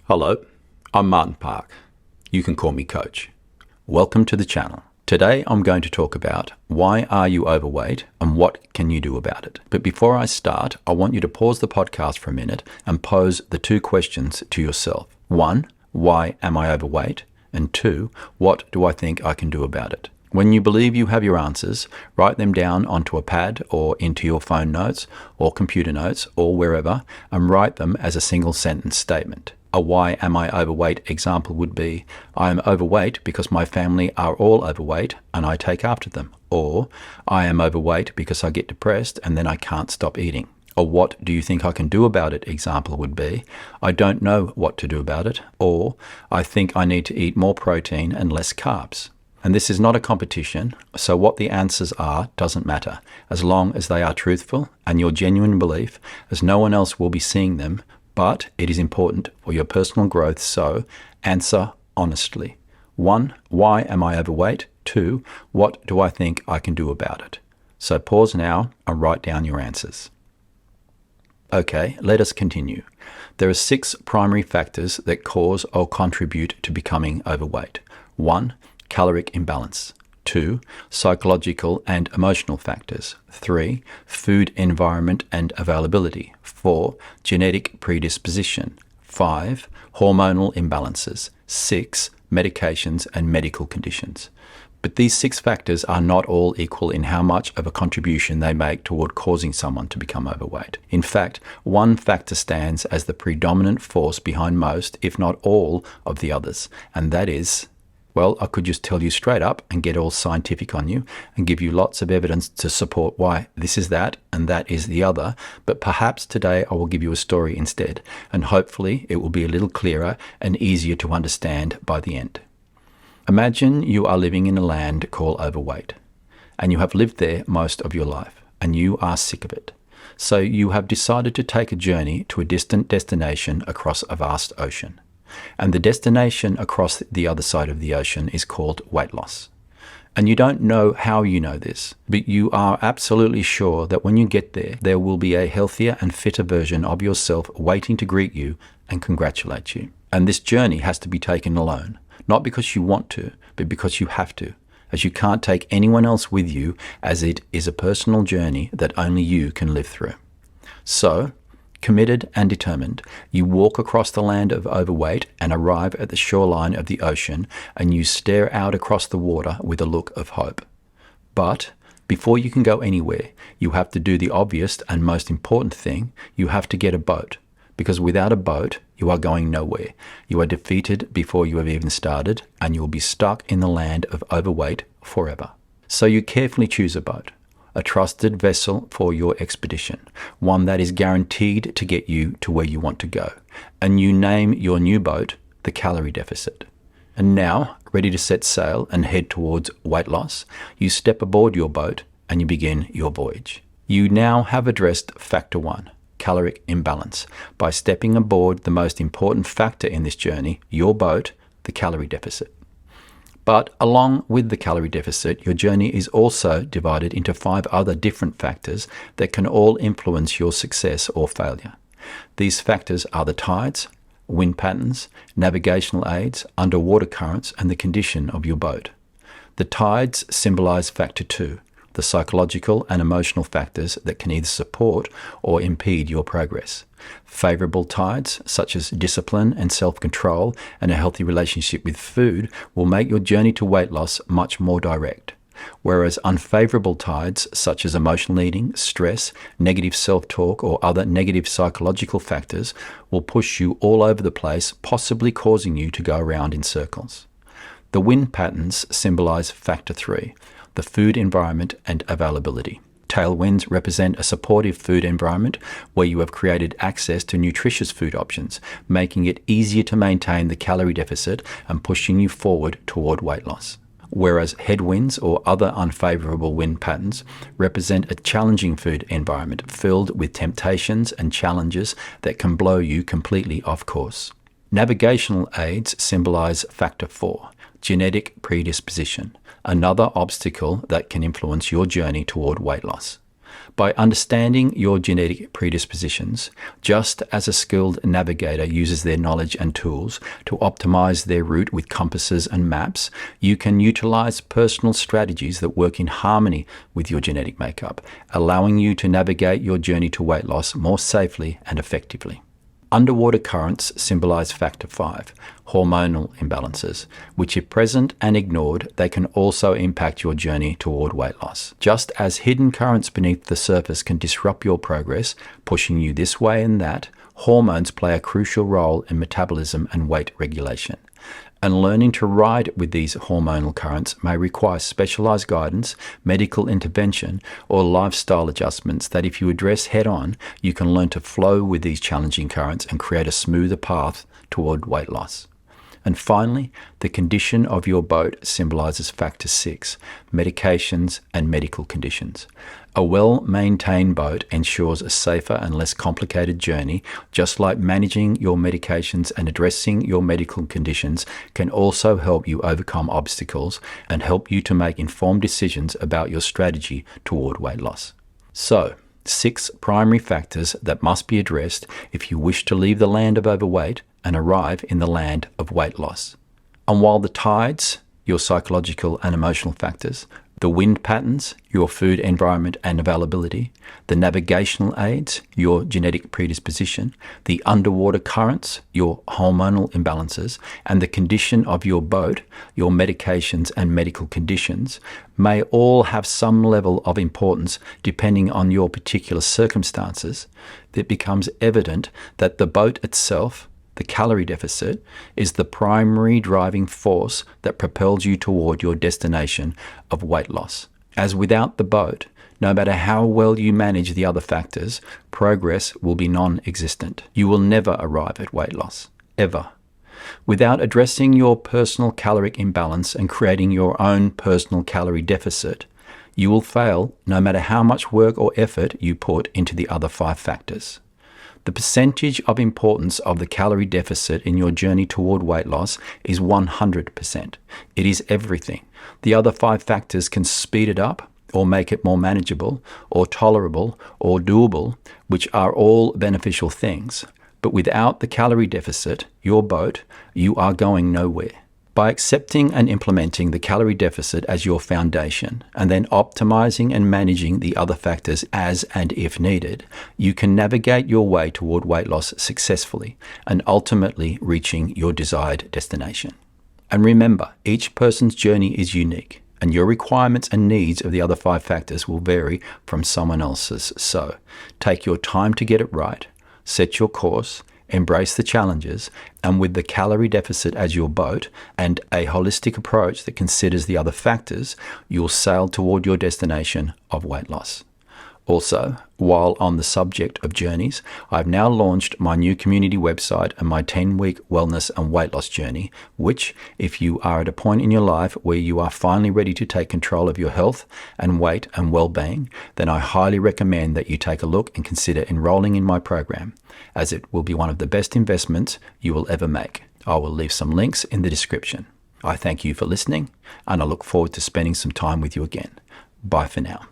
Hello, I'm Martin Park. You can call me Coach. Welcome to the channel. Today I'm going to talk about why are you overweight and what can you do about it. But before I start, I want you to pause the podcast for a minute and pose the two questions to yourself. One, why am I overweight? And two, what do I think I can do about it? When you believe you have your answers, write them down onto a pad or into your phone notes or computer notes or wherever and write them as a single sentence statement. A why am I overweight example would be, I am overweight because my family are all overweight and I take after them. Or, I am overweight because I get depressed and then I can't stop eating. Or what do you think I can do about it example would be, I don't know what to do about it. Or, I think I need to eat more protein and less carbs. And this is not a competition, so what the answers are doesn't matter, as long as they are truthful and your genuine belief, as no one else will be seeing them, but it is important for your personal growth, so answer honestly. 1. Why am I overweight? 2. What do I think I can do about it? So pause now and write down your answers. Okay, let us continue. There are 6 primary factors that cause or contribute to becoming overweight. 1. Caloric imbalance. 2. Psychological and emotional factors. 3. Food environment and availability. 4. Genetic predisposition. 5. Hormonal imbalances. 6. Medications and medical conditions. But these 6 factors are not all equal in how much of a contribution they make toward causing someone to become overweight. In fact, one factor stands as the predominant force behind most, if not all, of the others, and that is, well, I could just tell you straight up and get all scientific on you and give you lots of evidence to support why this is that and that is the other, but perhaps today I will give you a story instead, and hopefully it will be a little clearer and easier to understand by the end. Imagine you are living in a land called overweight, and you have lived there most of your life, and you are sick of it. So you have decided to take a journey to a distant destination across a vast ocean. And the destination across the other side of the ocean is called weight loss. And you don't know how you know this, but you are absolutely sure that when you get there, there will be a healthier and fitter version of yourself waiting to greet you and congratulate you. And this journey has to be taken alone, not because you want to, but because you have to, as you can't take anyone else with you, as it is a personal journey that only you can live through. So, committed and determined, you walk across the land of overweight and arrive at the shoreline of the ocean, and you stare out across the water with a look of hope. But before you can go anywhere, you have to do the obvious and most important thing. You have to get a boat, because without a boat, you are going nowhere. You are defeated before you have even started, and you will be stuck in the land of overweight forever. So you carefully choose a boat, a trusted vessel for your expedition, one that is guaranteed to get you to where you want to go. And you name your new boat the Calorie Deficit. And now, ready to set sail and head towards weight loss, you step aboard your boat and you begin your voyage. You now have addressed factor 1, caloric imbalance, by stepping aboard the most important factor in this journey, your boat, the calorie deficit. But along with the calorie deficit, your journey is also divided into 5 other different factors that can all influence your success or failure. These factors are the tides, wind patterns, navigational aids, underwater currents, and the condition of your boat. The tides symbolize factor 2, the psychological and emotional factors that can either support or impede your progress. Favorable tides, such as discipline and self-control and a healthy relationship with food, will make your journey to weight loss much more direct. Whereas unfavorable tides, such as emotional eating, stress, negative self-talk, or other negative psychological factors, will push you all over the place, possibly causing you to go around in circles. The wind patterns symbolize factor 3, the food environment and availability. Tailwinds represent a supportive food environment where you have created access to nutritious food options, making it easier to maintain the calorie deficit and pushing you forward toward weight loss. Whereas headwinds or other unfavorable wind patterns represent a challenging food environment filled with temptations and challenges that can blow you completely off course. Navigational aids symbolize factor 4, genetic predisposition, another obstacle that can influence your journey toward weight loss. By understanding your genetic predispositions, just as a skilled navigator uses their knowledge and tools to optimize their route with compasses and maps, you can utilize personal strategies that work in harmony with your genetic makeup, allowing you to navigate your journey to weight loss more safely and effectively. Underwater currents symbolize factor 5, hormonal imbalances, which if present and ignored, they can also impact your journey toward weight loss. Just as hidden currents beneath the surface can disrupt your progress, pushing you this way and that, hormones play a crucial role in metabolism and weight regulation. And learning to ride with these hormonal currents may require specialized guidance, medical intervention, or lifestyle adjustments that if you address head-on, you can learn to flow with these challenging currents and create a smoother path toward weight loss. And finally, the condition of your boat symbolizes factor 6, medications and medical conditions. A well-maintained boat ensures a safer and less complicated journey, just like managing your medications and addressing your medical conditions can also help you overcome obstacles and help you to make informed decisions about your strategy toward weight loss. So, 6 primary factors that must be addressed if you wish to leave the land of overweight and arrive in the land of weight loss. And while the tides, your psychological and emotional factors, the wind patterns, your food environment and availability, the navigational aids, your genetic predisposition, the underwater currents, your hormonal imbalances, and the condition of your boat, your medications and medical conditions, may all have some level of importance depending on your particular circumstances, it becomes evident that the boat itself, the calorie deficit, is the primary driving force that propels you toward your destination of weight loss. As without the boat, no matter how well you manage the other factors, progress will be non-existent. You will never arrive at weight loss, ever. Without addressing your personal caloric imbalance and creating your own personal calorie deficit, you will fail no matter how much work or effort you put into the other 5 factors. The percentage of importance of the calorie deficit in your journey toward weight loss is 100%. It is everything. The other 5 factors can speed it up or make it more manageable or tolerable or doable, which are all beneficial things. But without the calorie deficit, your boat, you are going nowhere. By accepting and implementing the calorie deficit as your foundation, and then optimizing and managing the other factors as and if needed, you can navigate your way toward weight loss successfully and ultimately reaching your desired destination. And remember, each person's journey is unique, and your requirements and needs of the other 5 factors will vary from someone else's. So, take your time to get it right, set your course, embrace the challenges, and with the calorie deficit as your boat and a holistic approach that considers the other factors, you'll sail toward your destination of weight loss. Also, while on the subject of journeys, I've now launched my new community website and my 10-week wellness and weight loss journey, which, if you are at a point in your life where you are finally ready to take control of your health and weight and well-being, then I highly recommend that you take a look and consider enrolling in my program, as it will be one of the best investments you will ever make. I will leave some links in the description. I thank you for listening, and I look forward to spending some time with you again. Bye for now.